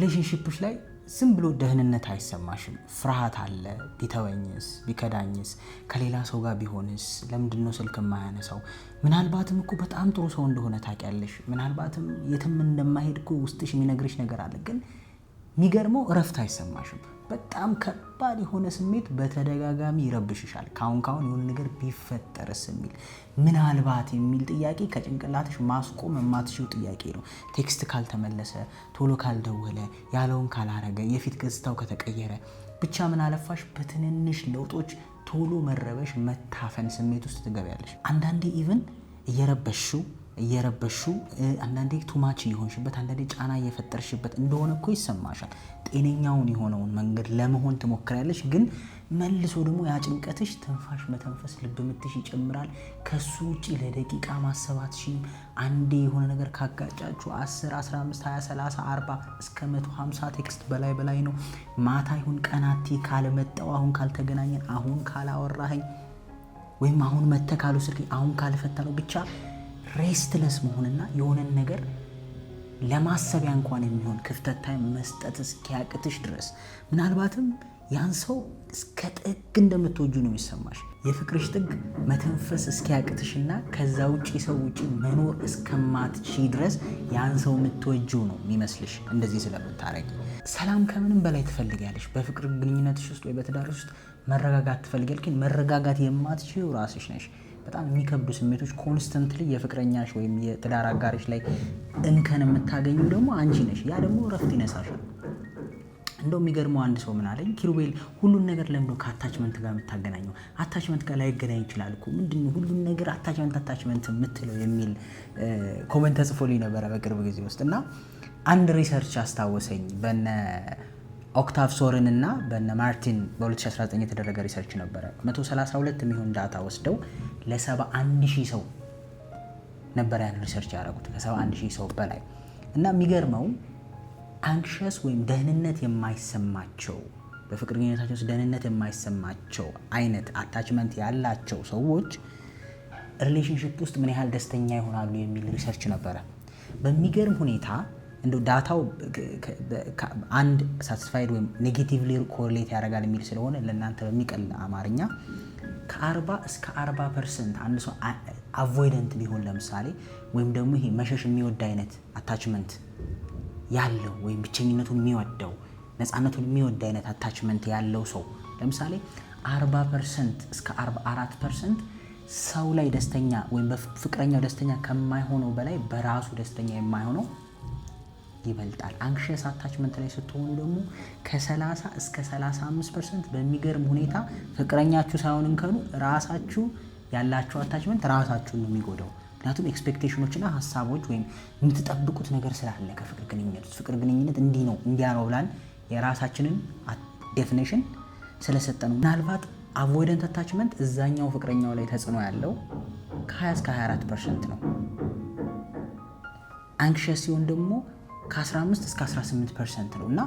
ሪሌሽንሺፕሽ ላይ ዝም ብሎ ደህንነት አይሰማሽም። ፍርሃት አለ። ቢተወኝስ፣ ቢከዳኝስ፣ ከሌላ ሰው ጋር ቢሆንስ፣ ለምንድነው ስልክ የማያነሳው? ምናልባትም እኮ በጣም ጥሩ ሰው እንደሆነ ታውቂያለሽ። ምናልባትም የትም እንደማይሄድ እኮ ውስጥሽ የሚነግርሽ ነገር አለ። ግን የሚገርመው እረፍት አይሰማሽም። በጣም ከባድ የሆነ ስሜት በተደጋጋሚ ይረብሽሻል። ካሁን የሆነ ነገር ቢፈጠርስ የሚል ምናልባት የሚል ጥያቄ ከጭንቅላትሽ ማስቆም የማትሽው ጥያቄ ነው። ቴክስት ካልተመለሰ፣ ቶሎ ካልደወለ፣ ያለውን ካላረገ፣ የፊት ገጽታው ከተቀየረ፣ ብቻ ምን አለፋሽ በትንንሽ ለውጦች ቶሎ መረበሽ፣ መታፈን ስሜት ውስጥ ትገቢያለሽ። አንዳንዴ ኢቭን እየረበሹ አንዳንዴ ቱማች እየሆንሽበት፣ አንዳንዴ ጫና እየፈጠርሽበት እንደሆነ እኮ ይሰማሻል። ጤነኛውን የሆነውን መንገድ ለመሆን ትሞክሪያለሽ። ግን መልሶ ደግሞ ያ ጭንቀትሽ ትንፋሽ መተንፈስ፣ ልብ ምትሽ ይጨምራል። ከሱ ውጪ ለደቂቃ ማሰባትሽም አንዴ የሆነ ነገር ካጋጫችሁ 10 15 20 30 40 እስከ 150 ቴክስት በላይ ነው። ማታ ይሁን ቀናቲ ካልመጣው፣ አሁን ካልተገናኘን፣ አሁን ካላወራኸኝ፣ ወይም አሁን መተካሉ ስልክ አሁን ካልፈታ ነው። ብቻ ሬስትለስ መሆንና የሆነን ነገር ለማሰቢያ እንኳን የሚሆን ክፍተት ታይም መስጠት እስኪያቅትሽ ድረስ ምናልባትም ያን ሰው እስከ ጥግ እንደምትወጁ ነው የሚሰማሽ። የፍቅርሽ ጥግ መተንፈስ እስኪያቅትሽና ከዛ ውጪ ሰው ውጪ መኖር እስከማትቺ ድረስ ያን ሰው የምትወጁ ነው የሚመስልሽ። እንደዚህ ስለምታረጊ ሰላም ከምንም በላይ ትፈልጊያለሽ። በፍቅር ግንኙነትሽ ውስጥ ወይ በትዳርሽ ውስጥ መረጋጋት ትፈልጊያለሽ። ግን መረጋጋት የማትችይው ራስሽ ነሽ። በጣም የሚከብዱ ስሜቶች ኮንስተንትሊ የፍቅረኛሽ ወይም የትዳር አጋርሽ ላይ እንከን የምታገኙ ደግሞ አንቺ ነሽ። ያ ደግሞ እረፍት ይነሳሻል። እንደው የሚገርመው አንድ ሰው ምን አለኝ፣ ኪሩቤል ሁሉን ነገር ለምዶ ከአታችመንት ጋር የምታገናኘው? አታችመንት ጋር ላይገናኝ ይችላል እኮ ምንድነው ሁሉን ነገር አታችመንት የምትለው የሚል ኮሜንት ተጽፎልኝ ነበረ በቅርብ ጊዜ ውስጥ። እና አንድ ሪሰርች አስታወሰኝ። በነ ኦክታቭ ሶርን እና በነ ማርቲን በ2019 የተደረገ ሪሰርች ነበረ። 132 የሚሆን ዳታ ወስደው ለ71,000 ሰው ነበር ያን ሪሰርች ያደረጉት፣ ከ71,000 ሰው በላይ። እና የሚገርመው አንክሸስ ወይም ደህንነት የማይሰማቸው፣ በፍቅር ግንኙነታቸው ውስጥ ደህንነት የማይሰማቸው አይነት አታችመንት ያላቸው ሰዎች ሪሌሽንሺፕ ውስጥ ምን ያህል ደስተኛ ይሆናሉ የሚል ሪሰርች ነበረ። በሚገርም ሁኔታ እንደው ዳታው አንድ ሳቲስፋይድ ወይም ኔጌቲቭሊ ኮሪሌት ያደርጋል የሚል ስለሆነ ለእናንተ በሚቀል አማርኛ ከ40 እስከ 40% አንድ ሰው አቮይደንት ቢሆን ለምሳሌ፣ ወይም ደግሞ ይሄ መሸሽ የሚወድ አይነት አታችመንት ያለው ወይም ብቸኝነቱን የሚወደው ነፃነቱን የሚወድ አይነት አታችመንት ያለው ሰው ለምሳሌ 40% እስከ 44% ሰው ላይ ደስተኛ ወይም በፍቅረኛው ደስተኛ ከማይሆነው በላይ በራሱ ደስተኛ የማይሆነው ይበልጣል። አንክሸስ አታችመንት ላይ ስትሆኑ ደግሞ ከ30 እስከ 35% በሚገርም ሁኔታ ፍቅረኛችሁ ሳይሆን እንከኑ ራሳችሁ ያላችሁ አታችመንት ራሳችሁን ነው የሚጎዳው። ምክንያቱም ኤክስፔክቴሽኖችና ሀሳቦች ወይም የምትጠብቁት ነገር ስላለ ከፍቅር ግንኙነት ውስጥ ፍቅር ግንኙነት እንዲህ ነው እንዲያ ነው ብላን የራሳችንን ዴፊኒሽን ስለሰጠነው ምናልባት አቮይደንት አታችመንት እዛኛው ፍቅረኛው ላይ ተጽዕኖ ያለው ከ20 እስከ 24% ነው። አንክሸስ ሲሆን ደግሞ ከ15 እስከ 18% ነው። እና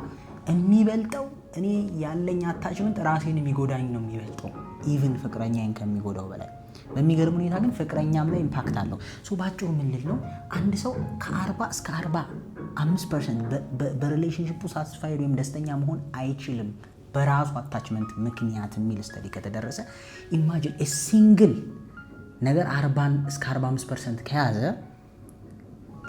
የሚበልጠው እኔ ያለኝ አታችመንት ራሴን የሚጎዳኝ ነው የሚበልጠው ኢቭን ፍቅረኛዬን ከሚጎዳው በላይ። በሚገርም ሁኔታ ግን ፍቅረኛም ላይ ኢምፓክት አለው። ባጭሩ ምን ልል ነው፣ አንድ ሰው ከ40 እስከ 45% በሪሌሽንሺፑ ሳቲስፋይድ ወይም ደስተኛ መሆን አይችልም በራሱ አታችመንት ምክንያት የሚል ስተዲ ከተደረሰ ኢማጂን ሲንግል ነገር 40 እስከ 45% ከያዘ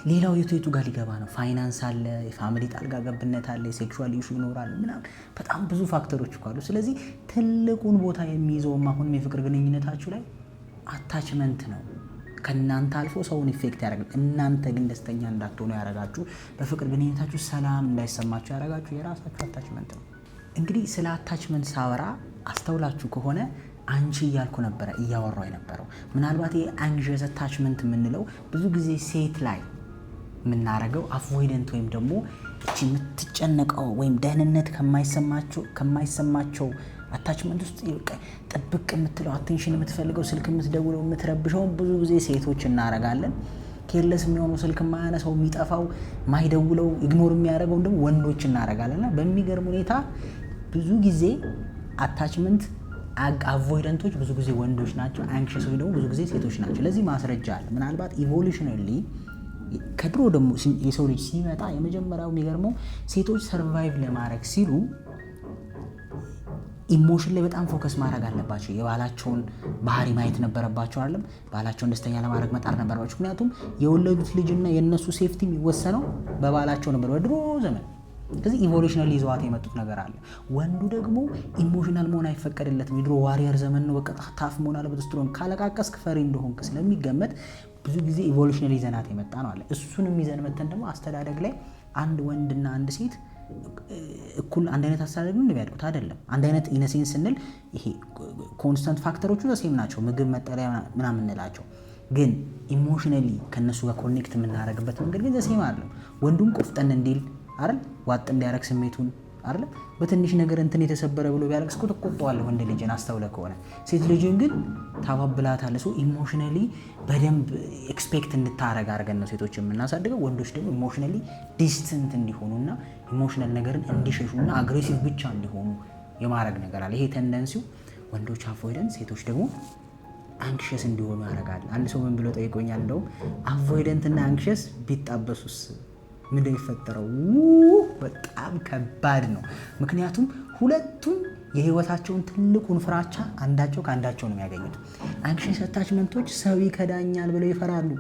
ሌላው የቱ ጋር ሊገባ ነው? ፋይናንስ አለ፣ የፋሚሊ ጣልቃ ገብነት አለ፣ የሴክሹዋል ኢሹ ይኖራል ምናምን በጣም ብዙ ፋክተሮች አሉ። ስለዚህ ትልቁን ቦታ የሚይዘውም አሁንም የፍቅር ግንኙነታችሁ ላይ አታችመንት ነው። ከእናንተ አልፎ ሰውን ኢፌክት ያደርጋል። እናንተ ግን ደስተኛ እንዳትሆኑ ያደርጋችሁ፣ በፍቅር ግንኙነታችሁ ሰላም እንዳይሰማችሁ ያደርጋችሁ የራሳችሁ አታችመንት ነው። እንግዲህ ስለ አታችመንት ሳወራ አስተውላችሁ ከሆነ አንቺ እያልኩ ነበረ እያወራው የነበረው። ምናልባት ይሄ አንግዠስ አታችመንት የምንለው ብዙ ጊዜ ሴት ላይ የምናረገው አቮይደንት ወይም ደግሞ እቺ የምትጨነቀው ወይም ደህንነት ከማይሰማቸው አታችመንት ውስጥ ጥብቅ የምትለው አቴንሽን የምትፈልገው ስልክ የምትደውለው የምትረብሸው ብዙ ጊዜ ሴቶች እናረጋለን። ኬርለስ የሚሆነው ስልክ የማያነሳው የሚጠፋው ማይደውለው ኢግኖር የሚያደርገው ደግሞ ወንዶች እናረጋለንና በሚገርም ሁኔታ ብዙ ጊዜ አታችመንት አቮይደንቶች ብዙ ጊዜ ወንዶች ናቸው። አንክሸስ ደግሞ ብዙ ጊዜ ሴቶች ናቸው። ለዚህ ማስረጃ አለ። ምናልባት ኢቮሉሽናሊ ከድሮ ደግሞ የሰው ልጅ ሲመጣ የመጀመሪያው የሚገርመው ሴቶች ሰርቫይቭ ለማድረግ ሲሉ ኢሞሽን ላይ በጣም ፎከስ ማድረግ አለባቸው። የባላቸውን ባህሪ ማየት ነበረባቸው አይደለም። ባላቸውን ደስተኛ ለማድረግ መጣር ነበረባቸው። ምክንያቱም የወለዱት ልጅና የነሱ ሴፍቲ የሚወሰነው በባላቸው ነበር በድሮ ዘመን። ስለዚህ ኢቮሉሽናሊ ይዘዋት የመጡት ነገር አለ። ወንዱ ደግሞ ኢሞሽናል መሆን አይፈቀድለትም። የድሮ ዋሪየር ዘመን ነው። በቃ ታፍ መሆን አለበት። ስትሮንግ ካለቃቀስክ ፈሪ እንደሆንክ ስለሚገመት ብዙ ጊዜ ኢቮሉሽናሊ ይዘናት የመጣ ነው አለ። እሱንም ይዘን መተን ደግሞ አስተዳደግ ላይ አንድ ወንድና አንድ ሴት እኩል አንድ አይነት አስተዳደግ ነው የሚያድጉት አይደለም። አንድ አይነት ኢነሴንስ ስንል ይሄ ኮንስታንት ፋክተሮቹ ዘሴም ናቸው። ምግብ፣ መጠለያ ምናምን እንላቸው፣ ግን ኢሞሽናሊ ከነሱ ጋር ኮኔክት የምናደርግበት መንገድ ግን ዘሴም አይደለም። ወንዱም ቆፍጠን እንዲል አይደል፣ ዋጥ እንዲያረግ ስሜቱን አይደል፣ በትንሽ ነገር እንትን የተሰበረ ብሎ ቢያለቅስ እኮ ትቆጣዋለህ ወንድ ልጅን አስተውለ ከሆነ። ሴት ልጅን ግን ታባብላታለህ። ሶ ኢሞሽናሊ በደንብ ኤክስፔክት እንድታረግ አድርገን ነው ሴቶች የምናሳድገው። ወንዶች ደግሞ ኢሞሽናሊ ዲስተንት እንዲሆኑና ኢሞሽናል ነገርን እንዲሸሹና አግሬሲቭ ብቻ እንዲሆኑ የማድረግ ነገር አለ። ይሄ ቴንደንሲው ወንዶች አቮይደንት፣ ሴቶች ደግሞ አንክሸስ እንዲሆኑ ያደርጋል። አንድ ሰው ምን ብሎ ጠይቆኛል፣ እንደውም አቮይደንት እና አንክሸስ ቢጣበሱስ ምን የሚፈጠረው? በጣም ከባድ ነው። ምክንያቱም ሁለቱም የህይወታቸውን ትልቁን ፍራቻ አንዳቸው ከአንዳቸው ነው የሚያገኙት። አንክሸስ አታችመንቶች ሰው ይከዳኛል ብለው ይፈራሉ።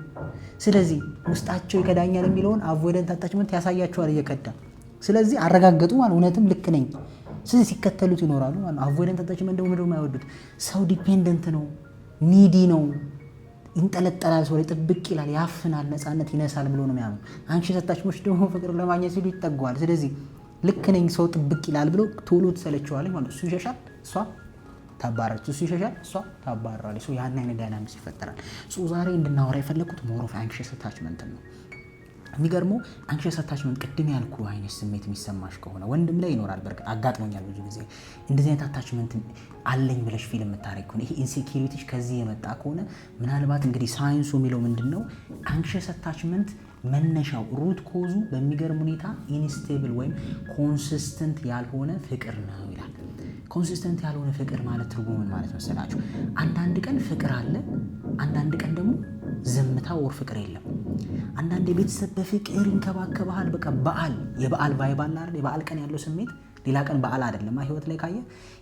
ስለዚህ ውስጣቸው ይከዳኛል የሚለውን አቮይደንት አታችመንት ያሳያቸዋል እየከዳ። ስለዚህ አረጋገጡ ማለት እውነትም ልክ ነኝ። ስለዚህ ሲከተሉት ይኖራሉ ማለት ነው። አቮይደንት አታችመንት ደግሞ ምንድነው የማይወዱት? ሰው ዲፔንደንት ነው፣ ኒዲ ነው፣ ይንጠለጠላል፣ ሰው ላይ ጥብቅ ይላል፣ ያፍናል፣ ነፃነት ይነሳል ብሎ ነው የሚያምኑ። አንክሸስ አታችመንቶች ደግሞ ፍቅር ለማግኘት ሲሉ ይጠጓል። ስለዚህ ልክ ነኝ፣ ሰው ጥብቅ ይላል ብሎ ቶሎ ትሰለቸዋለች ማለት ነው። እሱ ይሸሻል፣ እሷ ታባራለች፣ እሱ ይሸሻል፣ እሷ ታባራለች። ያን አይነት ዳይናሚክስ ይፈጠራል። ዛሬ እንድናወራ የፈለኩት ሞር ኦፍ አንክሸስ አታችመንት ነው። የሚገርመው አንክሸስ አታችመንት ቅድም ያልኩ አይነት ስሜት የሚሰማሽ ከሆነ ወንድም ላይ ይኖራል። በርግጥ አጋጥሞኛል ብዙ ጊዜ እንደዚህ አይነት አታችመንት አለኝ ብለሽ ፊልም የምታረግ ከሆነ ይሄ ኢንሴኪዩሪቲሽ ከዚህ የመጣ ከሆነ ምናልባት እንግዲህ ሳይንሱ የሚለው ምንድነው አንክሸስ አታችመንት መነሻው ሩት ኮዙ በሚገርም ሁኔታ ኢንስቴብል ወይም ኮንሲስተንት ያልሆነ ፍቅር ነው ይላል። ኮንሲስተንት ያልሆነ ፍቅር ማለት ትርጉምን ማለት መሰላችሁ? አንዳንድ ቀን ፍቅር አለ፣ አንዳንድ ቀን ደግሞ ዝምታ ወር ፍቅር የለም። አንዳንድ የቤተሰብ በፍቅር ይንከባከባል። በቃ በዓል የበዓል ቫይብ አለ አይደል? የበዓል ቀን ያለው ስሜት ሌላ ቀን በዓል አይደለም። ህይወት ላይ ካየ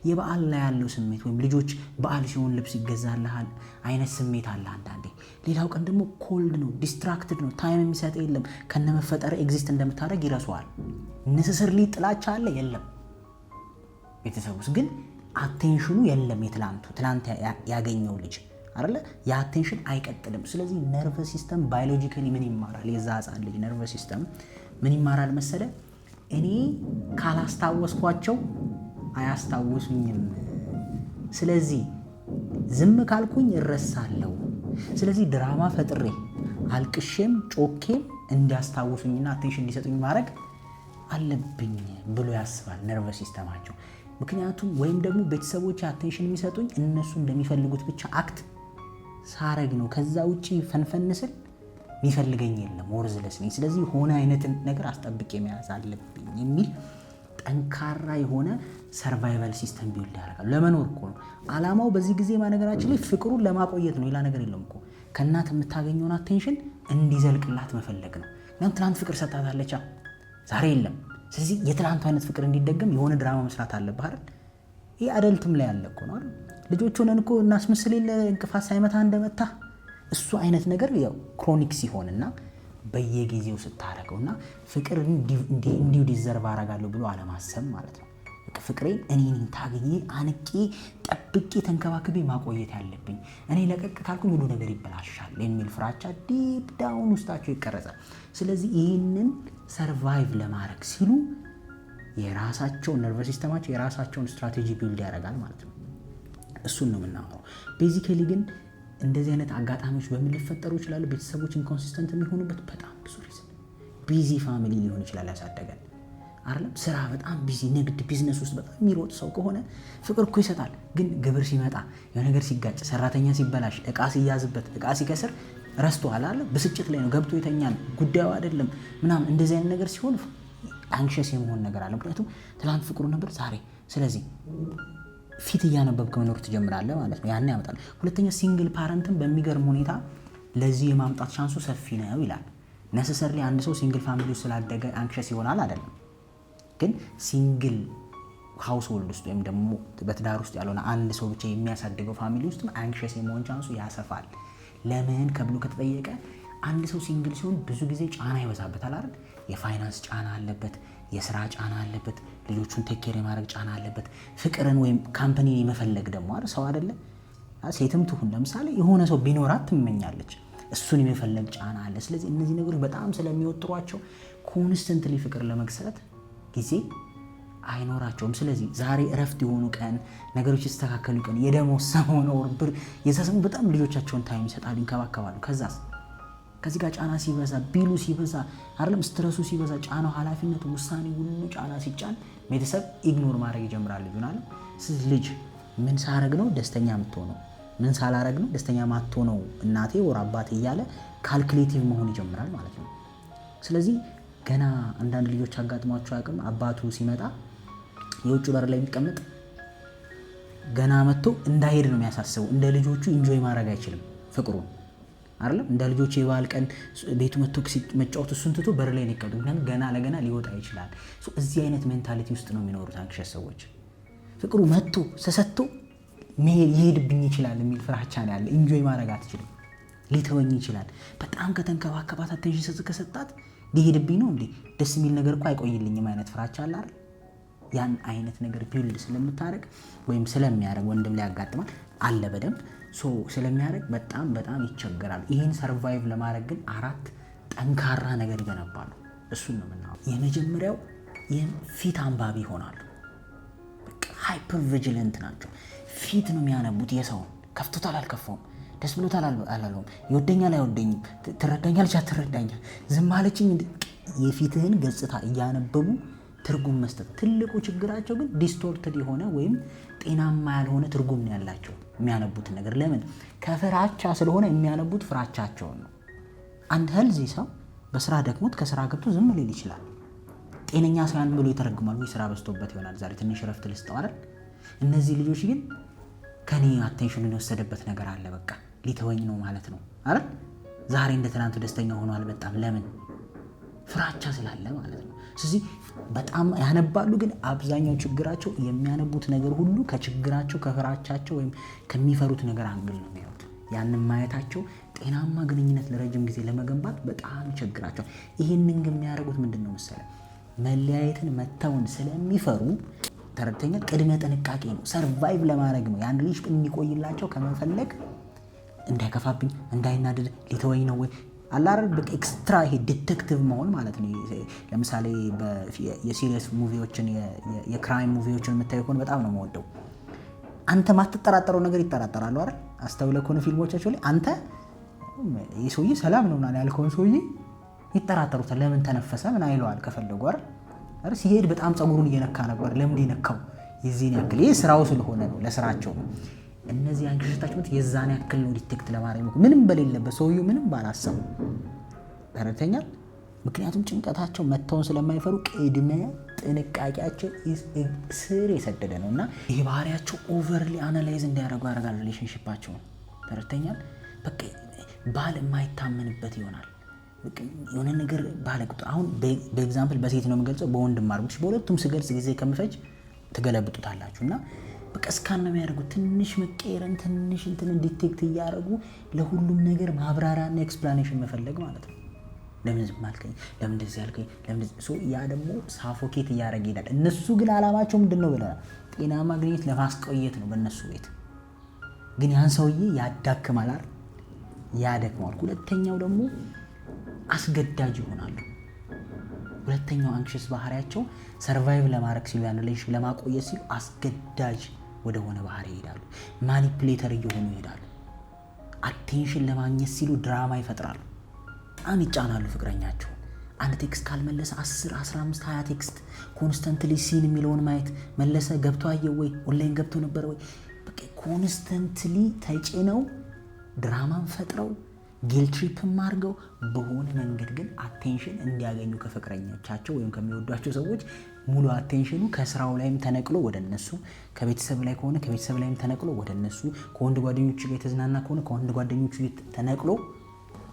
የበዓል ላይ ያለው ስሜት ወይም ልጆች በዓል ሲሆን ልብስ ይገዛልሃል አይነት ስሜት አለ አንዳንዴ። ሌላው ቀን ደግሞ ኮልድ ነው፣ ዲስትራክትድ ነው፣ ታይም የሚሰጥ የለም። ከነመፈጠር ኤግዚስት እንደምታደርግ ይረሳዋል። ነሰሰርሊ ጥላቻ አለ የለም። ቤተሰብ ውስጥ ግን አቴንሽኑ የለም። ትላንት ያገኘው ልጅ አይደለ? የአቴንሽን አይቀጥልም። ስለዚህ ነርቨስ ሲስተም ባዮሎጂካሊ ምን ይማራል? የዛ ህፃን ልጅ ነርቨስ ሲስተም ምን ይማራል መሰለ? እኔ ካላስታወስኳቸው አያስታውሱኝም። ስለዚህ ዝም ካልኩኝ እረሳለሁ። ስለዚህ ድራማ ፈጥሬ አልቅሼም ጮኬም እንዲያስታውሱኝና አቴንሽን እንዲሰጡኝ ማድረግ አለብኝ ብሎ ያስባል ነርቨስ ሲስተማቸው። ምክንያቱም ወይም ደግሞ ቤተሰቦች አቴንሽን የሚሰጡኝ እነሱ እንደሚፈልጉት ብቻ አክት ሳረግ ነው። ከዛ ውጪ ፈንፈን ስል የሚፈልገኝ የለም፣ ወርዝለስ ነኝ። ስለዚህ ሆነ አይነት ነገር አስጠብቄ መያዝ አለብኝ የሚል ጠንካራ የሆነ ሰርቫይቫል ሲስተም ቢውልድ ያደርጋል። ለመኖር እኮ ነው አላማው። በዚህ ጊዜ ማነገራችን ላይ ፍቅሩን ለማቆየት ነው፣ ሌላ ነገር የለውም እኮ። ከእናት የምታገኘውን አቴንሽን እንዲዘልቅላት መፈለግ ነው። ምክንያቱም ትናንት ፍቅር ሰጣታለች፣ ዛሬ የለም። ስለዚህ የትናንቱ አይነት ፍቅር እንዲደገም የሆነ ድራማ መስራት አለብህ አይደል? ይህ አደልትም ላይ ያለ እኮ ነው አይደል? ልጆች ሆነን እኮ እናስመስል የለ እንቅፋት ሳይመታ እንደመታ እሱ አይነት ነገር ያው ክሮኒክ ሲሆንና በየጊዜው ስታረገውና ፍቅር እንዲሁ ዲዘርቭ አረጋለሁ ብሎ አለማሰብ ማለት ነው። ፍቅሬን እኔን ታግዬ አንቄ ጠብቄ ተንከባክቤ ማቆየት ያለብኝ፣ እኔ ለቀቅ ካልኩኝ ሁሉ ነገር ይበላሻል የሚል ፍራቻ ዲፕ ዳውን ውስጣቸው ይቀረጻል። ስለዚህ ይህንን ሰርቫይቭ ለማድረግ ሲሉ የራሳቸውን ነርቨስ ሲስተማቸው የራሳቸውን ስትራቴጂ ቢልድ ያደርጋል ማለት ነው። እሱን ነው የምናወራው። ቤዚካሊ ግን እንደዚህ አይነት አጋጣሚዎች በምን ሊፈጠሩ ይችላሉ? ቤተሰቦች ኢንኮንሲስተንት የሚሆኑበት በጣም ብዙ ሪዝን። ቢዚ ፋሚሊ ሊሆን ይችላል ያሳደገን አይደለም። ስራ በጣም ቢዚ፣ ንግድ ቢዝነስ ውስጥ በጣም የሚሮጥ ሰው ከሆነ ፍቅር እኮ ይሰጣል። ግን ግብር ሲመጣ፣ የሆነ ነገር ሲጋጭ፣ ሰራተኛ ሲበላሽ፣ እቃ ሲያዝበት፣ እቃ ሲከስር ረስቶሃል አይደል? ብስጭት ላይ ነው፣ ገብቶ ይተኛል፣ ጉዳዩ አይደለም ምናምን። እንደዚህ አይነት ነገር ሲሆን አንክሸስ የመሆን ነገር አለ። ምክንያቱም ትላንት ፍቅሩ ነበር ዛሬ። ስለዚህ ፊት እያነበብክ መኖር ትጀምራለህ ማለት ነው። ያን ያመጣል። ሁለተኛ ሲንግል ፓረንትን በሚገርም ሁኔታ ለዚህ የማምጣት ቻንሱ ሰፊ ነው ይላል። ነሰሰርሊ አንድ ሰው ሲንግል ፋሚሊ ውስጥ ስላደገ አንክሸስ ይሆናል አይደለም። ግን ሲንግል ሃውስሆልድ ውስጥ ወይም ደግሞ በትዳር ውስጥ ያልሆነ አንድ ሰው ብቻ የሚያሳድገው ፋሚሊ ውስጥ አንክሸስ የመሆን ቻንሱ ያሰፋል። ለምን ከብሎ ከተጠየቀ አንድ ሰው ሲንግል ሲሆን ብዙ ጊዜ ጫና ይበዛበታል አይደል? የፋይናንስ ጫና አለበት፣ የስራ ጫና አለበት፣ ልጆቹን ቴክ ኬር የማድረግ ጫና አለበት፣ ፍቅርን ወይም ካምፓኒን የመፈለግ ደግሞ አይደል? ሰው አይደለ? ሴትም ትሁን ለምሳሌ የሆነ ሰው ቢኖራት ትመኛለች፣ እሱን የመፈለግ ጫና አለ። ስለዚህ እነዚህ ነገሮች በጣም ስለሚወጥሯቸው ኮንስተንትሊ ፍቅር ለመግሰት ጊዜ አይኖራቸውም። ስለዚህ ዛሬ እረፍት የሆኑ ቀን፣ ነገሮች የተስተካከሉ ቀን፣ የደሞዝ ሰሞን ወር የሰሰሙ በጣም ልጆቻቸውን ታይም ይሰጣሉ፣ ይንከባከባሉ። ከዚህ ጋር ጫና ሲበዛ፣ ቢሉ ሲበዛ አይደለም ስትረሱ ሲበዛ፣ ጫናው፣ ኃላፊነቱ፣ ውሳኔ ሁሉ ጫና ሲጫን ቤተሰብ ኢግኖር ማድረግ ይጀምራል። ልጅ ምን ሳረግ ነው ደስተኛ የምትሆነው፣ ምን ሳላረግ ነው ደስተኛ ማትሆነው እናቴ ወር አባቴ እያለ ካልኩሌቲቭ መሆን ይጀምራል ማለት ነው። ስለዚህ ገና አንዳንድ ልጆች አጋጥሟቸው አቅም አባቱ ሲመጣ የውጭ በር ላይ ቢቀመጥ ገና መጥቶ እንዳይሄድ ነው የሚያሳስበው። እንደ ልጆቹ ኢንጆይ ማድረግ አይችልም ፍቅሩን አይደለም። እንደ ልጆቹ የበዓል ቀን ቤቱ መጥቶ መጫወት እሱን ትቶ በር ላይ ይቀመጥ፣ ምክንያቱም ገና ለገና ሊወጣ ይችላል። እዚህ አይነት ሜንታሊቲ ውስጥ ነው የሚኖሩት አንክሸስ ሰዎች። ፍቅሩ መጥቶ ሰሰቶ ይሄድብኝ ይችላል የሚል ፍራቻ ነው ያለ። ኢንጆይ ማድረግ አትችልም፣ ሊተወኝ ይችላል። በጣም ከተንከባከባት አቴንሽን ከሰጣት ሊሄድብኝ ነው እንዴ ደስ የሚል ነገር እኮ አይቆይልኝም አይነት ፍራቻ አለ አይደል? ያን አይነት ነገር ቢልድ ስለምታረግ ወይም ስለሚያረግ ወንድም ላይ ያጋጥማል አለ በደንብ ስለሚያረግ በጣም ይቸገራሉ። ይህን ሰርቫይቭ ለማድረግ ግን 4 ጠንካራ ነገር ይገነባሉ። እሱን ነው የምናወራው። የመጀመሪያው ፊት አንባቢ ይሆናሉ። ሃይፐር ቪጂለንት ናቸው። ፊት ነው የሚያነቡት። የሰውን ከፍቶታል አልከፋውም፣ ደስ ብሎታል አላለውም፣ ይወደኛል አይወደኝም፣ ትረዳኛለች አትረዳኛል፣ ዝም አለችኝ፣ የፊትህን ገጽታ እያነበቡ ትርጉም መስጠት። ትልቁ ችግራቸው ግን ዲስቶርትድ የሆነ ወይም ጤናማ ያልሆነ ትርጉም ነው ያላቸው የሚያነቡትን ነገር። ለምን? ከፍራቻ ስለሆነ የሚያነቡት ፍራቻቸውን ነው። አንድ ሄልዚ ሰው በስራ ደክሞት ከስራ ገብቶ ዝም ሊል ይችላል። ጤነኛ ሰው ያን ብሎ ይተረግማል። ወይ ስራ በዝቶበት ይሆናል፣ ዛሬ ትንሽ ረፍት ልስጠው አይደል? እነዚህ ልጆች ግን ከኔ አቴንሽኑን የወሰደበት ነገር አለ፣ በቃ ሊተወኝ ነው ማለት ነው አይደል? ዛሬ እንደ ትናንቱ ደስተኛ ሆኖ አልመጣም። ለምን? ፍራቻ ስላለ ማለት ነው። ስለዚህ በጣም ያነባሉ፣ ግን አብዛኛው ችግራቸው የሚያነቡት ነገር ሁሉ ከችግራቸው ከፍራቻቸው ወይም ከሚፈሩት ነገር አንግል ነው የሚያዩት። ያንን ማየታቸው ጤናማ ግንኙነት ለረጅም ጊዜ ለመገንባት በጣም ይቸግራቸዋል። ይህንን ግን የሚያደርጉት ምንድን ነው መሰለህ? መለያየትን መተውን ስለሚፈሩ ተረድተኛ ቅድመ ጥንቃቄ ነው፣ ሰርቫይቭ ለማድረግ ነው። ያን ልጅ እንዲቆይላቸው ከመፈለግ እንዳይከፋብኝ፣ እንዳይናደድ፣ ሊተወኝ ነው ወይ አላረል በቃ ኤክስትራ ይሄ ዲቴክቲቭ መሆን ማለት ነው። ለምሳሌ የሲሪየስ ሙቪዎችን የክራይም ሙቪዎችን የምታየው ከሆነ በጣም ነው የምወደው። አንተ ማትጠራጠረው ነገር ይጠራጠራሉ አይደል? አስተውለህ ከሆነ ፊልሞቻቸው ላይ አንተ የሰውዬ ሰላም ነው ምናምን ያልከውን ሰውዬ ይጠራጠሩታል። ለምን ተነፈሰ ምን አይለዋል ከፈለጉ አይደል? ሲሄድ በጣም ፀጉሩን እየነካ ነበር። ለምን የነካው? የዚህን ያክል ይሄ ስራው ስለሆነ ነው፣ ለስራቸው ነው። እነዚህ አንክሸታቸው የዛን ያክል ነው ዲቴክት ለማድረግ ነው፣ ምንም በሌለበት ሰውዬው ምንም ባላሰቡ ተረድተኛል። ምክንያቱም ጭንቀታቸው መተውን ስለማይፈሩ ቅድመ ጥንቃቄያቸው ስር የሰደደ ነው እና ይሄ ባህሪያቸው ኦቨርሊ አናላይዝ እንዲያደርጉ ያደርጋል ሪሌሽንሺፓቸውን። ተረድተኛል። በቃ ባል የማይታመንበት ይሆናል። የሆነ ነገር ባለ ቁጥር አሁን በኤግዛምፕል በሴት ነው የምገልጸው፣ በወንድም አድርጉት። በሁለቱም ስገልጽ ጊዜ ከምፈጅ ትገለብጡታላችሁ እና በቃ እስካን ነው የሚያደርጉት። ትንሽ መቀየርን ትንሽ እንትን ዲቴክት እያደረጉ ለሁሉም ነገር ማብራሪያና ኤክስፕላኔሽን መፈለግ ማለት ነው። ለምን ዝም አልከኝ፣ ለምን እንደዚህ ያልከኝ፣ ለምን ያ ደግሞ ሳፎኬት እያደረገ ይሄዳል። እነሱ ግን አላማቸው ምንድን ነው ብለናል? ጤናማ ግንኙነት ለማስቆየት ነው በእነሱ ቤት። ግን ያን ሰውዬ ያዳክማል አይደል? ያደክማል። ሁለተኛው ደግሞ አስገዳጅ ይሆናሉ። ሁለተኛው አንክሸስ ባህሪያቸው ሰርቫይቭ ለማድረግ ሲሉ ያን ሪሌሽን ለማቆየት ሲሉ አስገዳጅ ወደሆነ ባህሪ ይሄዳሉ። ማኒፕሌተር እየሆኑ ይሄዳሉ። አቴንሽን ለማግኘት ሲሉ ድራማ ይፈጥራሉ። በጣም ይጫናሉ ፍቅረኛቸው። አንድ ቴክስት ካልመለሰ 10 15 20 ቴክስት ኮንስተንትሊ ሲን የሚለውን ማየት መለሰ፣ ገብቶ አየው ወይ፣ ኦንላይን ገብቶ ነበር ወይ፣ በቃ ኮንስተንትሊ ተጭነው ድራማን ፈጥረው ጊል ትሪፕም አድርገው በሆነ መንገድ ግን አቴንሽን እንዲያገኙ ከፍቅረኞቻቸው ወይም ከሚወዷቸው ሰዎች ሙሉ አቴንሽኑ ከስራው ላይም ተነቅሎ ወደ እነሱ፣ ከቤተሰብ ላይ ከሆነ ከቤተሰብ ላይም ተነቅሎ ወደ እነሱ፣ ከወንድ ጓደኞቹ ጋር የተዝናና ከሆነ ከወንድ ጓደኞቹ ተነቅሎ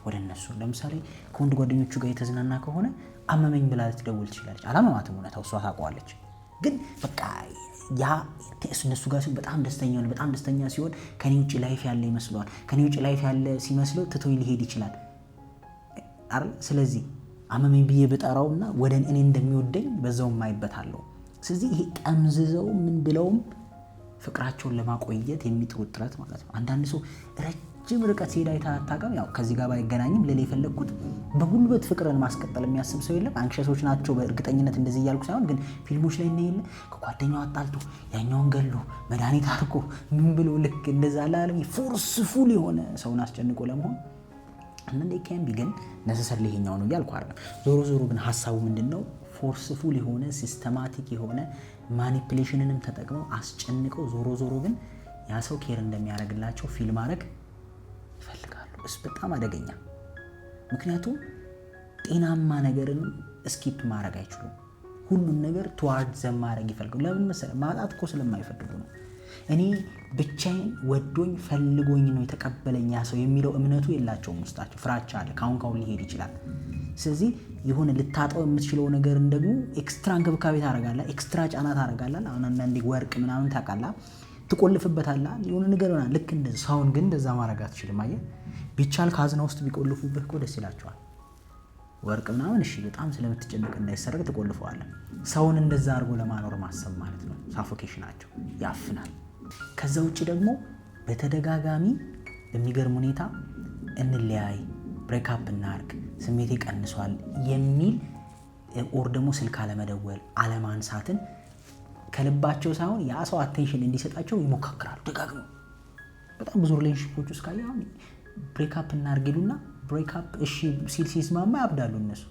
ወደ እነሱ። ለምሳሌ ከወንድ ጓደኞቹ ጋር የተዝናና ከሆነ አመመኝ ብላ ልትደውል ትችላለች። አላመማትም፣ እውነታው እሷ ታውቀዋለች። ግን በቃ ያ እነሱ ጋር ሲሆን በጣም ደስተኛ ነው። በጣም ደስተኛ ሲሆን ከኔ ውጭ ላይፍ ያለ ይመስለዋል። ከኔ ውጭ ላይፍ ያለ ሲመስለው ትቶኝ ሊሄድ ይችላል አይደል? ስለዚህ አመመኝ ብዬ ብጠራውና ወደ እኔ እንደሚወደኝ በዛው ማይበታለው። ስለዚህ ይሄ ጠምዝዘው ምን ብለውም ፍቅራቸውን ለማቆየት የሚጥሩት ጥረት ማለት ነው። አንዳንድ ሰው ረጅም ርቀት ሲሄድ አይታወቅም። ያው ከዚህ ጋር ባይገናኝም ለሌላ የፈለኩት በጉልበት ፍቅርን ማስቀጠል የሚያስብ ሰው የለም። አንክሸሶች ናቸው በእርግጠኝነት እንደዚህ እያልኩ ሳይሆን፣ ግን ፊልሞች ላይ ነው የለ ከጓደኛው አጣልቶ ያኛውን ገሎ መድኃኒት አርቆ ምን ብሎ ልክ እንደዛ ለዓለም ፎርስፉል የሆነ ሰውን አስጨንቆ ለመሆን አንዳንዴ ካም ቢገን ነሰሰር ለይኛው ነው እያልኩ አይደለም። ዞሮ ግን ሐሳቡ ምንድነው? ፎርስፉል የሆነ ሲስተማቲክ የሆነ ማኒፑሌሽንንም ተጠቅመው አስጨንቀው ዞሮ ግን ያ ሰው ኬር እንደሚያደርግላቸው ፊልም ማድረግ ይፈልጋሉ። እሱ በጣም አደገኛ። ምክንያቱም ጤናማ ነገርን ስኪፕ ማድረግ አይችሉም። ሁሉን ነገር ተዋርድ ዘማረግ ይፈልጋሉ። ለምን መሰለህ? ማጣት እኮ ስለማይፈልጉ ነው። እኔ ብቻዬን ወዶኝ ፈልጎኝ ነው የተቀበለኝ ያ ሰው የሚለው እምነቱ የላቸውም። ውስጣቸው ፍራቻ አለ። ካሁን ሊሄድ ይችላል። ስለዚህ የሆነ ልታጣው የምትችለው ነገርን ደግሞ ኤክስትራ እንክብካቤ ታደርጋለህ፣ ኤክስትራ ጫና ታደርጋለህ። አሁን አንዳንዴ ወርቅ ምናምን ታውቃለህ ትቆልፍበታለህ የሆነ ነገር ምናምን። ልክ እንደዛ ሰውን ግን እንደዛ ማድረግ አትችልም። አየህ ቢቻል ካዝና ውስጥ ቢቆልፉብህ እኮ ደስ ይላቸዋል። ወርቅ ምናምን እሺ በጣም ስለምትጨነቅ እንዳይሰረቅ ትቆልፈዋለህ። ሰውን እንደዛ አድርጎ ለማኖር ማሰብ ማለት ነው ሳፎኬሽናቸው ያፍናል። ከዛ ውጭ ደግሞ በተደጋጋሚ በሚገርም ሁኔታ እንለያይ፣ ብሬክአፕ እናርግ፣ ስሜቴ ቀንሷል የሚል ኦር ደግሞ ስልክ አለመደወል አለማንሳትን ከልባቸው ሳይሆን ያ ሰው አቴንሽን እንዲሰጣቸው ይሞካክራሉ ደጋግመው። በጣም ብዙ ሪሌሽንሺፖች ውስጥ ካየህ አሁን ብሬክአፕ እናርግ ይሉና ብሬክአፕ እሺ ሲስማማ ያብዳሉ እነሱ።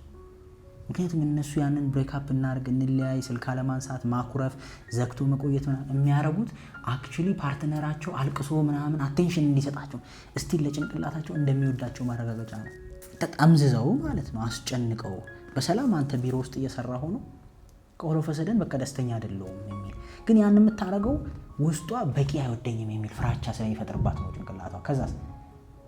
ምክንያቱም እነሱ ያንን ብሬክአፕ እናርግ፣ እንለያይ፣ ስልክ አለማንሳት፣ ማኩረፍ፣ ዘግቶ መቆየት የሚያረጉት አክቹሊ ፓርትነራቸው አልቅሶ ምናምን አቴንሽን እንዲሰጣቸው እስቲል ለጭንቅላታቸው እንደሚወዳቸው ማረጋገጫ ነው። ተጠምዝዘው ማለት ነው አስጨንቀው። በሰላም አንተ ቢሮ ውስጥ እየሰራ ሆኖ ከሆነ ፈሰደን በቃ ደስተኛ አይደለሁም የሚል ግን ያን የምታረገው ውስጧ በቂ አይወደኝም የሚል ፍራቻ ስለሚፈጥርባት ነው ጭንቅላቷ። ከዛስ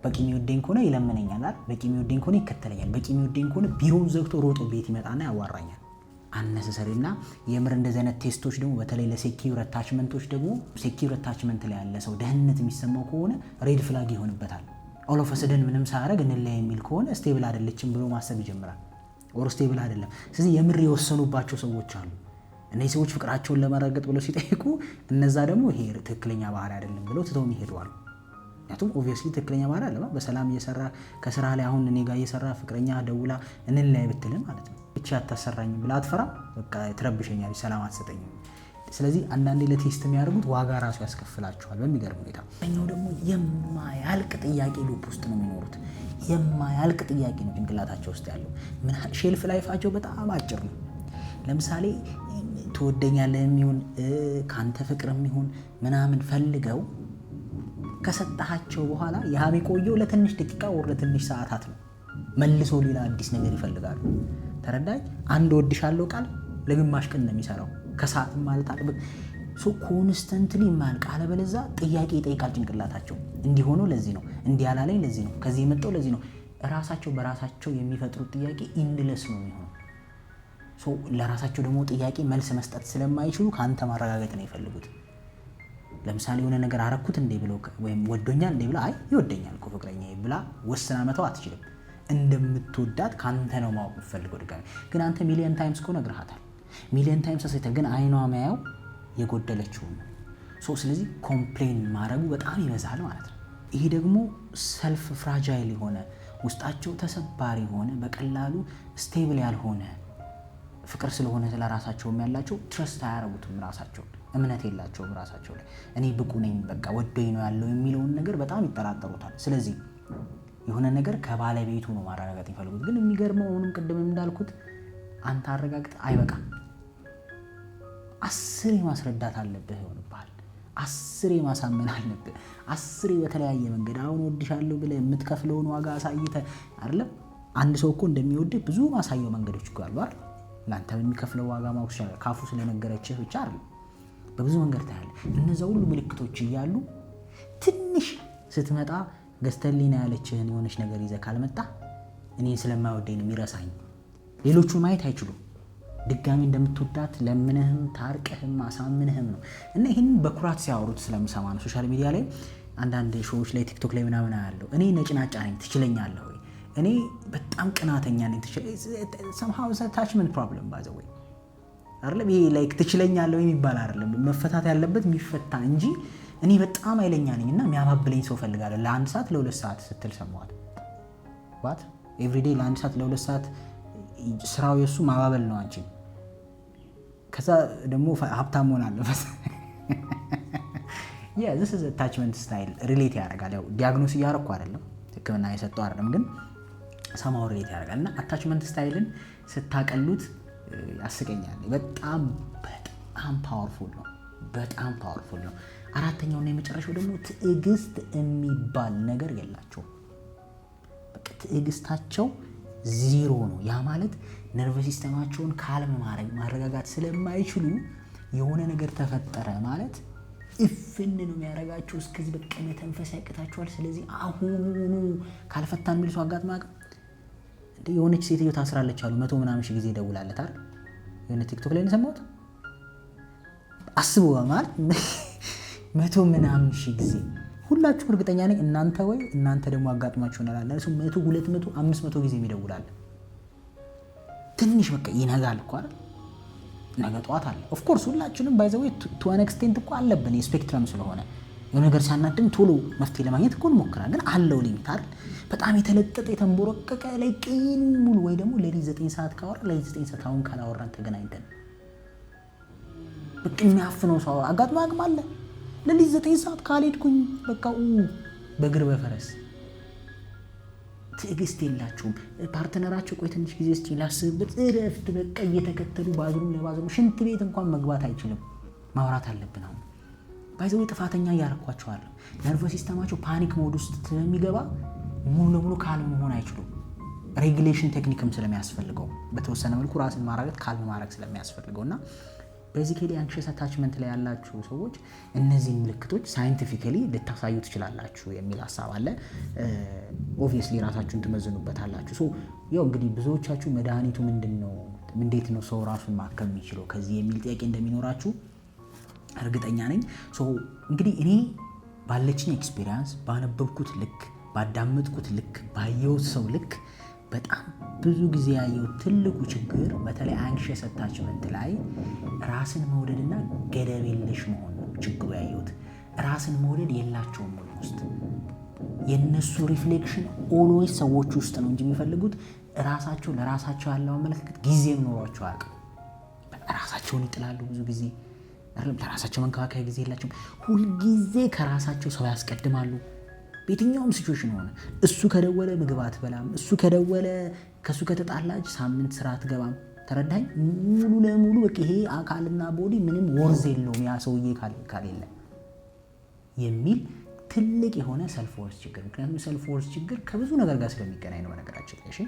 በቂ የሚወደኝ ከሆነ ይለምነኛል አይደል? በቂ የሚወደኝ ከሆነ ይከተለኛል። በቂ የሚወደኝ ከሆነ ቢሮውን ዘግቶ ሮጦ ቤት ይመጣና ያዋራኛል። አነሰሰሪና የምር እንደዚህ አይነት ቴስቶች ደግሞ በተለይ ለሴኪዩር አታችመንቶች ደግሞ ሴኪዩር አታችመንት ላይ ያለ ሰው ደህንነት የሚሰማው ከሆነ ሬድ ፍላግ ይሆንበታል። ኦል ኦፍ ሰደን ምንም ሳያደርግ እንለያይ የሚል ከሆነ ስቴብል አይደለችም ብሎ ማሰብ ይጀምራል። ኦር ስቴብል አይደለም። ስለዚህ የምር የወሰኑባቸው ሰዎች አሉ። እነዚህ ሰዎች ፍቅራቸውን ለማረጋገጥ ብለው ሲጠይቁ እነዛ ደግሞ ይሄ ትክክለኛ ባህሪ አይደለም ብለው ትተው ይሄዳሉ። ምክንያቱም ኦብቪየስሊ ትክክለኛ ባህሪ አይደለም። በሰላም እየሰራ ከስራ ላይ አሁን እኔ ጋር እየሰራ ፍቅረኛ ደውላ እንለያይ ብትል ማለት ነው ብቻ አታሰራኝ ብላ አትፈራ። በቃ ትረብሸኛለች፣ ሰላም አትሰጠኝም። ስለዚህ አንዳንዴ ለቴስት የሚያደርጉት ዋጋ ራሱ ያስከፍላቸዋል በሚገርም ሁኔታ። እኛው ደግሞ የማያልቅ ጥያቄ ሉፕ ውስጥ ነው የሚኖሩት። የማያልቅ ጥያቄ ነው ጭንቅላታቸው ውስጥ ያለው። ምን ሼልፍ ላይፋቸው በጣም አጭር ነው። ለምሳሌ ትወደኛለህ የሚሆን ካንተ ፍቅር የሚሆን ምናምን ፈልገው ከሰጣቸው በኋላ ያ የሚቆየው ለትንሽ ደቂቃ ወር ለትንሽ ሰዓታት ነው። መልሶ ሌላ አዲስ ነገር ይፈልጋሉ። ተረዳኝ? አንድ ወድሻለሁ ቃል ለግማሽ ቀን ነው የሚሰራው ከሰዓት ማለት አጥብቅ ሶ ኮንስተንትሊ ማልቅ። አለበለዚያ ጥያቄ ይጠይቃል ጭንቅላታቸው። እንዲሆነው ለዚህ ነው፣ እንዲያላለኝ ለዚህ ነው፣ ከዚህ የመጣው ለዚህ ነው። ራሳቸው በራሳቸው የሚፈጥሩት ጥያቄ ኢንድለስ ነው የሚሆነው። ሶ ለራሳቸው ደግሞ ጥያቄ መልስ መስጠት ስለማይችሉ ካንተ ማረጋገጥ ነው ይፈልጉት። ለምሳሌ የሆነ ነገር አረኩት እንዴ ብለው ወይም ወዶኛል እንዴ ብላ አይ ይወደኛል እኮ ፍቅረኛዬ ብላ ወስና መተው አትችልም። እንደምትወዳት ካንተ ነው ማወቅ የምትፈልገው ድጋሚ። ግን አንተ ሚሊየን ታይምስ እኮ ነግረሃታል። ሚሊየን ታይምስ አሳይተህ ግን አይኗ ማያው የጎደለችው ነው። ስለዚህ ኮምፕሌን ማድረጉ በጣም ይበዛል ማለት ነው። ይሄ ደግሞ ሰልፍ ፍራጃይል የሆነ ውስጣቸው ተሰባሪ የሆነ በቀላሉ ስቴብል ያልሆነ ፍቅር ስለሆነ ስለራሳቸውም ያላቸው ትረስት አያረጉትም። ራሳቸው እምነት የላቸውም ራሳቸው ላይ። እኔ ብቁ ነኝ በቃ ወዶኝ ነው ያለው የሚለውን ነገር በጣም ይጠራጠሩታል። ስለዚህ የሆነ ነገር ከባለቤቱ ነው ማረጋገጥ ይፈልጉት። ግን የሚገርመው አሁንም ቅድም እንዳልኩት አንተ አረጋግጥ አይበቃም። 10 ማስረዳት አለብህ ይሆንብሃል። 10 ማሳመን አለብህ። 10 በተለያየ መንገድ አሁን ወድሻለሁ ብለህ የምትከፍለውን ዋጋ አሳይተህ አይደለም። አንድ ሰው እኮ እንደሚወድህ ብዙ ማሳየው መንገዶች እኮ አሉ አይደል? ላንተ የሚከፍለው ዋጋ ማውስ ይችላል። ካፉ ስለነገረችህ ብቻ አይደል? በብዙ መንገድ ታያለህ። እነዛ ሁሉ ምልክቶች እያሉ ትንሽ ስትመጣ ገዝተልኝ ያለችህን የሆነች ነገር ይዘህ ካልመጣ እኔን ስለማይወደኝ ነው የሚረሳኝ። ሌሎቹን ማየት አይችሉም። ድጋሚ እንደምትወዳት ለምንህም ታርቀህም አሳምንህም ነው። እና ይህንን በኩራት ሲያወሩት ስለምሰማ ነው። ሶሻል ሚዲያ ላይ አንዳንድ ሾዎች ላይ ቲክቶክ ላይ ምናምን ያለው እኔ ነጭናጫ ነኝ ትችለኛለህ ወይ? እኔ በጣም ቅናተኛ ነኝ somehow it's attachment problem by the way አይደለም። ይሄ ላይክ ትችለኛለህ ወይ የሚባል አይደለም። መፈታት ያለበት የሚፈታ እንጂ እኔ በጣም ኃይለኛ ነኝ እና የሚያባብለኝ ሰው ፈልጋለሁ ለአንድ ሰዓት ለሁለት ሰዓት ስትል ሰማዋል። what every day ለአንድ ሰዓት ለሁለት ሰዓት ስራው የሱ ማባበል ነው አንቺ። ከዛ ደግሞ ሀብታም መሆን አለበት። yeah this is attachment style relate ያደርጋል። ያው ዲያግኖስ እያደረኩ አይደለም ህክምና የሰጠው አይደለም ግን ሰማው relate ያደርጋል። እና attachment styleን ስታቀሉት ያስቀኛል። በጣም ፓወርፉል ነው። በጣም ፓወርፉል ነው። አራተኛውና የመጨረሻው ደግሞ ትዕግስት የሚባል ነገር የላቸውም። በቃ ትዕግስታቸው ዜሮ ነው። ያ ማለት ነርቭ ሲስተማቸውን ካልም ማረጋጋት ስለማይችሉ የሆነ ነገር ተፈጠረ ማለት እፍን ነው የሚያረጋቸው። እስከዚህ በቃ መተንፈስ ያቅታቸዋል። ስለዚህ አሁኑ ካልፈታን የሚል ሰው አጋጥማቅ እንደ የሆነች ሴትዮ ታስራለች አሉ 100 ምናምን ሺህ ጊዜ ደውላለች አይደል? የሆነ ቲክቶክ ላይ ነው ሰማሁት። አስቡ ማለት 100 ምናምን ሺህ ጊዜ ሁላችሁ እርግጠኛ ነኝ እናንተ ወይ እናንተ ደግሞ አጋጥማችሁ እናላለ ሰው 100 200 500 ጊዜ ይደውላል። ትንሽ በቃ ይነጋል እኮ አይደል? ነገ ጧት አለ ኦፍ ኮርስ ሁላችንም ባይ ዘ ወይ ቱ አን ኤክስቴንት እኮ አለብን። የስፔክትረም ስለሆነ የሆነ ነገር ሲያናድም ቶሎ መፍትሄ ለማግኘት እኮ እንሞክራለን። ግን አለው ሊሚት አይደል? በጣም የተለጠጠ የተንቦረቀቀ ላይ ቀን ሙሉ ወይ ደግሞ ለሊት 9 ሰዓት ካወራ ለሊት 9 ሰዓት አሁን ካላወራን ተገናኝተን በቃ የሚያፍነው ሰው አጋጥማቅም አለ። ለሊት 9 ሰዓት ካልሄድኩኝ በቃ በእግር በፈረስ ትዕግስት የላቸውም። ፓርትነራቸው ቆይ ትንሽ ጊዜ እስቲ ላስብበት እረፍት በቃ እየተከተሉ ባዝሩም ለባዝሩም ሽንት ቤት እንኳን መግባት አይችልም። ማውራት አለብን። አሁን ባይዘው ጥፋተኛ ያረኳቸዋል። ነርቭ ሲስተማቸው ፓኒክ ሞድ ውስጥ ስለሚገባ ሙሉ ለሙሉ ካልም መሆን አይችሉም። ሬጉሌሽን ቴክኒክም ስለሚያስፈልገው በተወሰነ መልኩ ራስን ማረጋጋት ካልም ማድረግ ስለሚያስፈልገውና ቤዚካሊ አንክሽስ አታችመንት ላይ ያላችሁ ሰዎች እነዚህ ምልክቶች ሳይንቲፊካሊ ልታሳዩ ትችላላችሁ የሚል ሐሳብ አለ። ኦብቪየስሊ ራሳችሁን ትመዝኑበታላችሁ። ሶ ያው እንግዲህ ብዙዎቻችሁ መድኃኒቱ ምንድነው እንዴት ነው ሰው ራሱን ማከም የሚችለው ከዚህ የሚል ጥያቄ እንደሚኖራችሁ እርግጠኛ ነኝ። ሶ እንግዲህ እኔ ባለችኝ ኤክስፒሪየንስ ባነበብኩት ልክ ባዳመጥኩት ልክ ባየሁት ሰው ልክ በጣም ብዙ ጊዜ ያየው ትልቁ ችግር በተለይ አንክሽስ አታችመንት ላይ ራስን መውደድና ገደብ የለሽ መሆን ነው ችግሩ ያየሁት። ራስን መውደድ የላቸውም ውስጥ የነሱ ሪፍሌክሽን ኦልዌይስ ሰዎች ውስጥ ነው እንጂ የሚፈልጉት ራሳቸው ለራሳቸው ያለው አመለካከት ጊዜም ኖሯቸው አያውቅም። ራሳቸውን ይጥላሉ ብዙ ጊዜ ለራሳቸው መንከባከብ ጊዜ የላቸውም። ሁልጊዜ ከራሳቸው ሰው ያስቀድማሉ። በየትኛውም ሲቹዌሽን ሆነ እሱ ከደወለ ምግብ አትበላም፣ እሱ ከደወለ ከሱ ከተጣላች ሳምንት ስራ አትገባም። ተረዳኝ? ሙሉ ለሙሉ በቃ ይሄ አካልና ቦዲ ምንም ወርዝ የለውም ያ ሰውዬ ካሌለ የሚል ትልቅ የሆነ ሰልፍ ወርዝ ችግር። ምክንያቱም ሰልፍ ወርዝ ችግር ከብዙ ነገር ጋር ስለሚገናኝ ነው። በነገራችን ላይ እሺ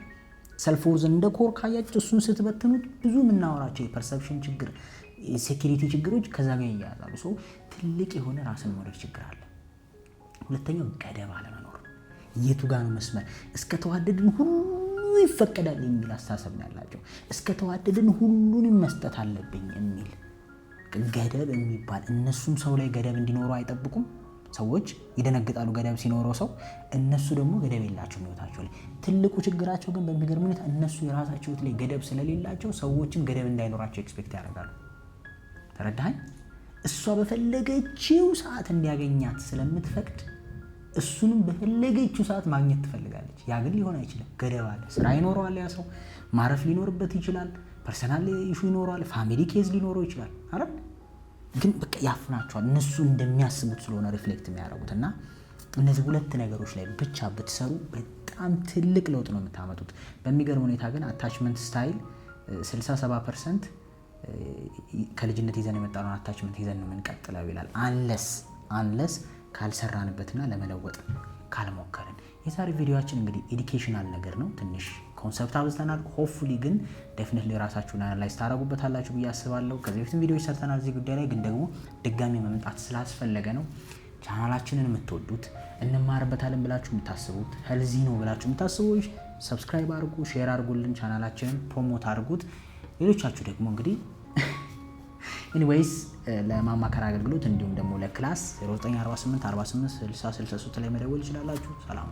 ሰልፍ ወርዝ እንደ ኮር ካያችሁ እሱን ስትበትኑት ብዙ የምናወራቸው የፐርሰፕሽን ችግር፣ ሴኩሪቲ ችግሮች ከዛ ጋር ይያያዛሉ። ሰው ትልቅ የሆነ ራስን መውደድ ችግር አለ። ሁለተኛው ገደብ አለመኖር። የቱ ጋር ነው መስመር? እስከ ተዋደድን ሁሉ ይፈቀዳል የሚል አስተሳሰብ ነው ያላቸው። እስከ ተዋደድን ሁሉንም መስጠት አለብኝ የሚል ገደብ የሚባል እነሱም ሰው ላይ ገደብ እንዲኖሩ አይጠብቁም። ሰዎች ይደነግጣሉ ገደብ ሲኖረው ሰው፣ እነሱ ደግሞ ገደብ የላቸውም ህይወታቸው ላይ። ትልቁ ችግራቸው ግን በሚገርም ሁኔታ እነሱ የራሳቸው ህይወት ላይ ገደብ ስለሌላቸው ሰዎችም ገደብ እንዳይኖራቸው ኤክስፔክት ያደርጋሉ። ተረዳኸኝ? እሷ በፈለገችው ሰዓት እንዲያገኛት ስለምትፈቅድ እሱንም በፈለገችው ሰዓት ማግኘት ትፈልጋለች። ያ ግን ሊሆን አይችልም። ገደብ አለ። ስራ ይኖረዋል፣ ያ ሰው ማረፍ ሊኖርበት ይችላል፣ ፐርሰናል ኢሹ ይኖረዋል፣ ፋሚሊ ኬዝ ሊኖረው ይችላል አይደል? ግን በቃ ያፍናቸዋል እነሱ እንደሚያስቡት ስለሆነ ሪፍሌክት የሚያደርጉት። እና እነዚህ ሁለት ነገሮች ላይ ብቻ ብትሰሩ በጣም ትልቅ ለውጥ ነው የምታመጡት። በሚገርም ሁኔታ ግን አታችመንት ስታይል 67% ከልጅነት ይዘን የመጣነውን አታችመንት ይዘን ነው የምንቀጥለው ይላል። አንለስ ካልሰራንበትና ለመለወጥ ካልሞከርን። የዛሬ ቪዲዮአችን እንግዲህ ኤዱኬሽናል ነገር ነው። ትንሽ ኮንሰፕት አብዝተናል። ሆፕፉሊ ግን ዴፊኒትሊ ራሳችሁን አናላይዝ ታደርጉበታላችሁ ብዬ አስባለሁ። ከዚህ በፊትም ቪዲዮዎች ሰርተናል እዚህ ጉዳይ ላይ፣ ግን ደግሞ ድጋሚ መምጣት ስላስፈለገ ነው። ቻናላችንን የምትወዱት እንማርበታለን ብላችሁ የምታስቡት ሄልዚ ነው ብላችሁ የምታስቡት ሰብስክራይብ አድርጉ፣ ሼር አድርጉልን፣ ቻናላችንን ፕሮሞት አድርጉት። ሌሎቻችሁ ደግሞ እንግዲህ ኤኒዌይስ ለማማከር አገልግሎት እንዲሁም ደግሞ ለክላስ 0948 48 60 63 ላይ መደወል ይችላላችሁ። ሰላም